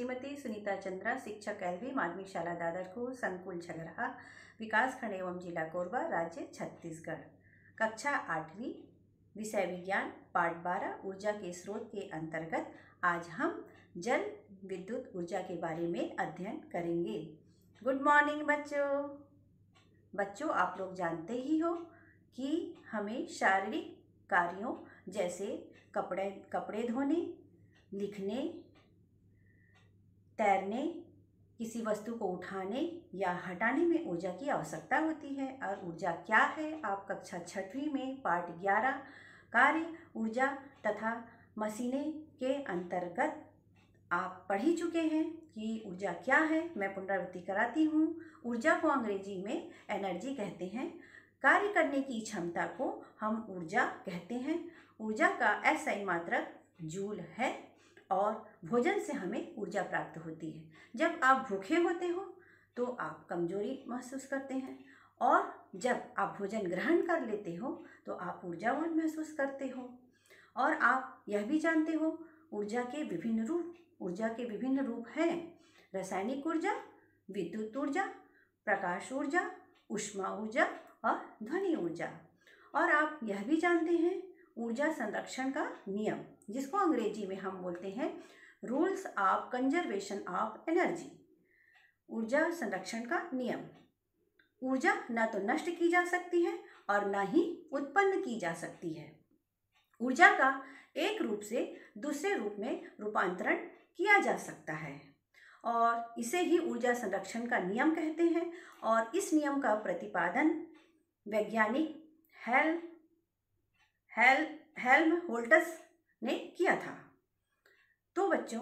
श्रीमती सुनीता चंद्रा, शिक्षक एलवी माध्यमिक शाला दादरखूर, संकुल झगराहा, विकास खंड एवं जिला कोरबा, राज्य छत्तीसगढ़। कक्षा 8वीं, विषय विज्ञान, पाठ 12, ऊर्जा के स्रोत के अंतर्गत आज हम जल विद्युत ऊर्जा के बारे में अध्ययन करेंगे। गुड मॉर्निंग बच्चों, आप लोग जानते ही हो कि हमें शारीरिक कार्यों जैसे कपड़े धोने, लिखने, तैरने, किसी वस्तु को उठाने या हटाने में ऊर्जा की आवश्यकता होती है। और ऊर्जा क्या है, आप कक्षा 6वीं में पाठ 11 कार्य, ऊर्जा तथा मशीनें के अंतर्गत आप पढ़ ही चुके हैं कि ऊर्जा क्या है। मैं पुनरावृत्ति कराती हूँ। ऊर्जा को अंग्रेजी में एनर्जी कहते हैं। कार्य करने की क्षमता को हम ऊर्जा कहते हैं। ऊर्जा का SI मात्रक जूल है और भोजन से हमें ऊर्जा प्राप्त होती है। जब आप भूखे होते हो तो आप कमजोरी महसूस करते हैं और जब आप भोजन ग्रहण कर लेते हो तो आप ऊर्जावान महसूस करते हो। और आप यह भी जानते हो ऊर्जा के विभिन्न रूप हैं। रासायनिक ऊर्जा, विद्युत ऊर्जा, प्रकाश ऊर्जा, ऊष्मा ऊर्जा और ध्वनि ऊर्जा। और आप यह भी जानते हैं ऊर्जा संरक्षण का नियम, जिसको अंग्रेजी में हम बोलते हैं rules of conservation of energy. ऊर्जा संरक्षण का नियम, ऊर्जा न तो नष्ट की जा सकती है और न ही उत्पन्न की जा सकती है। ऊर्जा का एक रूप से दूसरे रूप में रूपांतरण किया जा सकता है और इसे ही ऊर्जा संरक्षण का नियम कहते हैं। और इस नियम का प्रतिपादन वैज्ञानिक हेल्महोल्ट्ज़ ने किया था। तो बच्चों,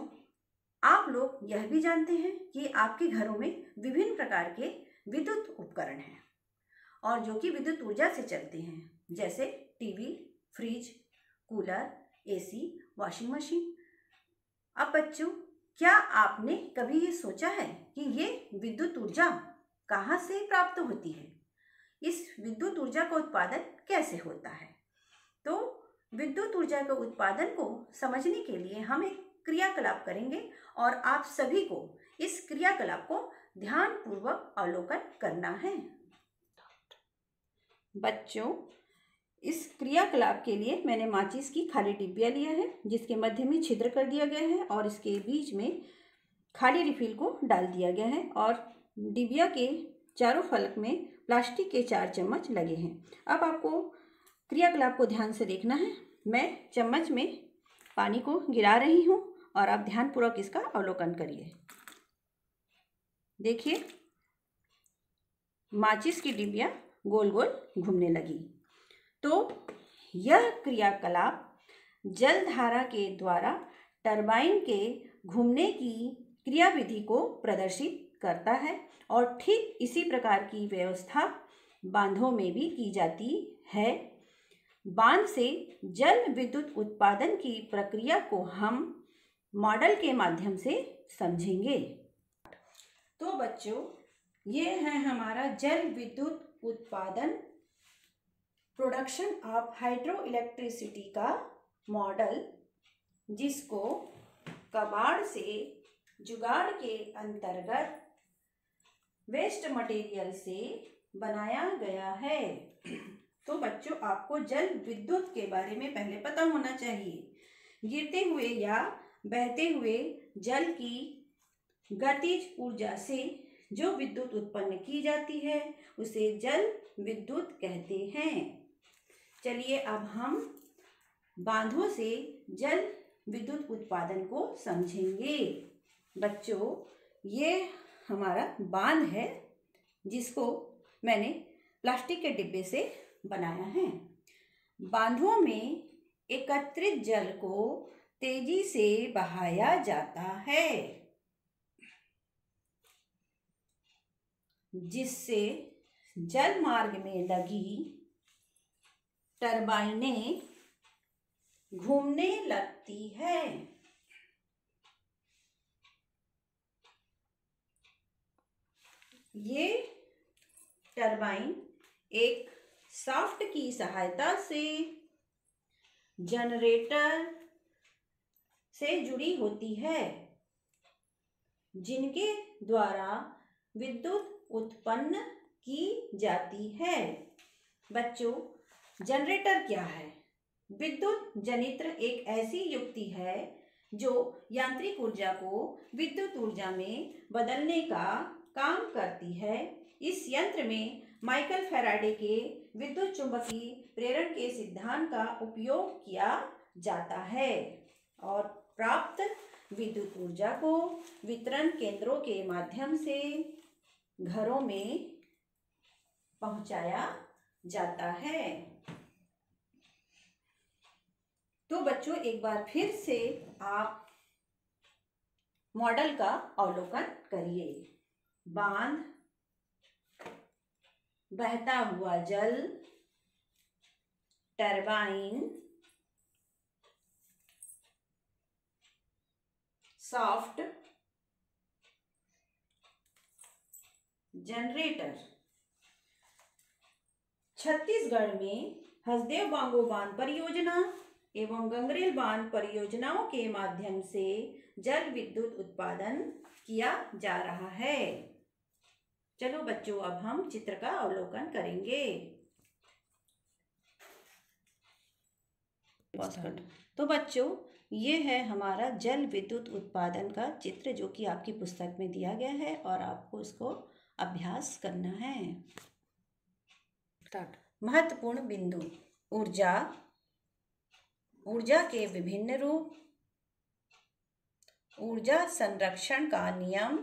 आप लोग यह भी जानते हैं कि आपके घरों में विभिन्न प्रकार के विद्युत उपकरण हैं और जो कि विद्युत ऊर्जा से चलते हैं, जैसे TV, fridge, cooler, AC, washing machine. अब बच्चों, क्या आपने कभी ये सोचा है कि ये विद्युत ऊर्जा कहाँ से प्राप्त होती है? इस विद्युत ऊर्जा का उत्पादन कैसे होता है? तो विद्युत ऊर्जा के उत्पादन को समझने के लिए हम एक क्रियाकलाप करेंगे और आप सभी को इस क्रियाकलाप को ध्यानपूर्वक अवलोकन करना है। बच्चों, इस क्रियाकलाप के लिए मैंने माचिस की खाली डिब्बिया लिया है, जिसके मध्य में छिद्र कर दिया गया है और इसके बीच में खाली रिफिल को डाल दिया गया है और डिब्बिया के चारों फलक में प्लास्टिक के 4 चम्मच लगे हैं। अब आपको क्रियाकलाप को ध्यान से देखना है। मैं चम्मच में पानी को गिरा रही हूँ और आप ध्यानपूर्वक इसका अवलोकन करिए। देखिए, माचिस की डिब्बिया गोल गोल घूमने लगी। तो यह क्रियाकलाप जलधारा के द्वारा टरबाइन के घूमने की क्रियाविधि को प्रदर्शित करता है और ठीक इसी प्रकार की व्यवस्था बांधों में भी की जाती है। बांध से जल विद्युत उत्पादन की प्रक्रिया को हम मॉडल के माध्यम से समझेंगे। तो बच्चों, ये है हमारा जल विद्युत उत्पादन, प्रोडक्शन ऑफ हाइड्रो इलेक्ट्रिसिटी का मॉडल, जिसको कबाड़ से जुगाड़ के अंतर्गत वेस्ट मटेरियल से बनाया गया है। तो बच्चों, आपको जल विद्युत के बारे में पहले पता होना चाहिए। गिरते हुए या बहते हुए जल की गतिज ऊर्जा से जो विद्युत उत्पन्न की जाती है उसे जल विद्युत कहते हैं। चलिए, अब हम बांधों से जल विद्युत उत्पादन को समझेंगे। बच्चों, ये हमारा बांध है, जिसको मैंने प्लास्टिक के डिब्बे से बनाया है। बांधों में एकत्रित जल को तेजी से बहाया जाता है, जिससे जल मार्ग में लगी टरबाइनें घूमने लगती है। ये टरबाइन एक शाफ्ट की सहायता से जनरेटर से जुड़ी होती है। जिनके द्वारा विद्युत उत्पन्न की जाती है। बच्चों, जनरेटर क्या है? विद्युत जनित्र एक ऐसी युक्ति है जो यांत्रिक ऊर्जा को विद्युत ऊर्जा में बदलने का काम करती है। इस यंत्र में माइकल फैराडे के विद्युत चुंबकीय प्रेरण के सिद्धांत का उपयोग किया जाता है और प्राप्त विद्युत ऊर्जा को वितरण केंद्रों के माध्यम से घरों में पहुंचाया जाता है। तो बच्चों, एक बार फिर से आप मॉडल का अवलोकन करिए। बांध, बहता हुआ जल, टरबाइन, सॉफ्ट, जनरेटर। छत्तीसगढ़ में हसदेव बांगो बांध परियोजना एवं गंगरेल बांध परियोजनाओं के माध्यम से जल विद्युत उत्पादन किया जा रहा है। चलो बच्चों, अब हम चित्र का अवलोकन करेंगे। तो बच्चों, ये है हमारा जल विद्युत उत्पादन का चित्र, जो कि आपकी पुस्तक में दिया गया है और आपको इसको अभ्यास करना है। महत्वपूर्ण बिंदु: ऊर्जा, ऊर्जा के विभिन्न रूप, ऊर्जा संरक्षण का नियम,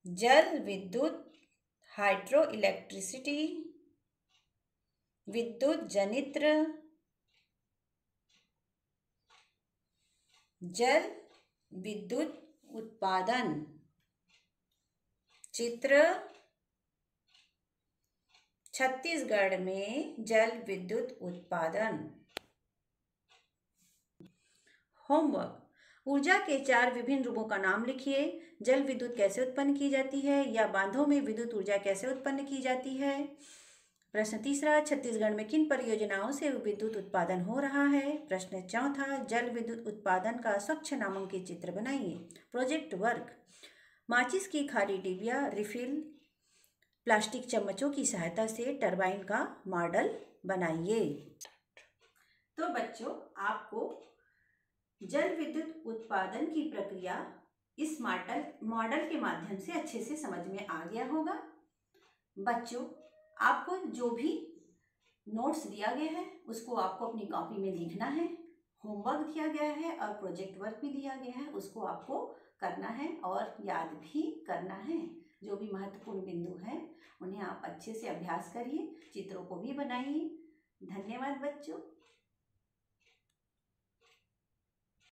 जल विद्युत, हाइड्रो इलेक्ट्रिसिटी, विद्युत जनित्र, जल विद्युत उत्पादन। चित्र: छत्तीसगढ़ में जल विद्युत उत्पादन। होमवर्क: ऊर्जा के 4 विभिन्न रूपों का नाम लिखिए। जल विद्युत कैसे उत्पन्न की जाती है, या बांधों में विद्युत ऊर्जा कैसे उत्पन्न की जाती है। प्रश्न तीसरा, छत्तीसगढ़ में किन परियोजनाओं से विद्युत उत्पादन हो रहा है। प्रश्न चौथा, जल विद्युत उत्पादन का स्वच्छ नामांकित चित्र बनाइए। प्रोजेक्ट वर्क: माचिस की खाली डिबिया, रिफिल, प्लास्टिक चम्मचों की सहायता से टरबाइन का मॉडल बनाइए। तो बच्चों, आपको जल विद्युत उत्पादन की प्रक्रिया इस मॉडल के माध्यम से अच्छे से समझ में आ गया होगा। बच्चों, आपको जो भी नोट्स दिया गया है उसको आपको अपनी कॉपी में लिखना है। होमवर्क दिया गया है और प्रोजेक्ट वर्क भी दिया गया है, उसको आपको करना है और याद भी करना है। जो भी महत्वपूर्ण बिंदु हैं उन्हें आप अच्छे से अभ्यास करिए, चित्रों को भी बनाइए। धन्यवाद बच्चों।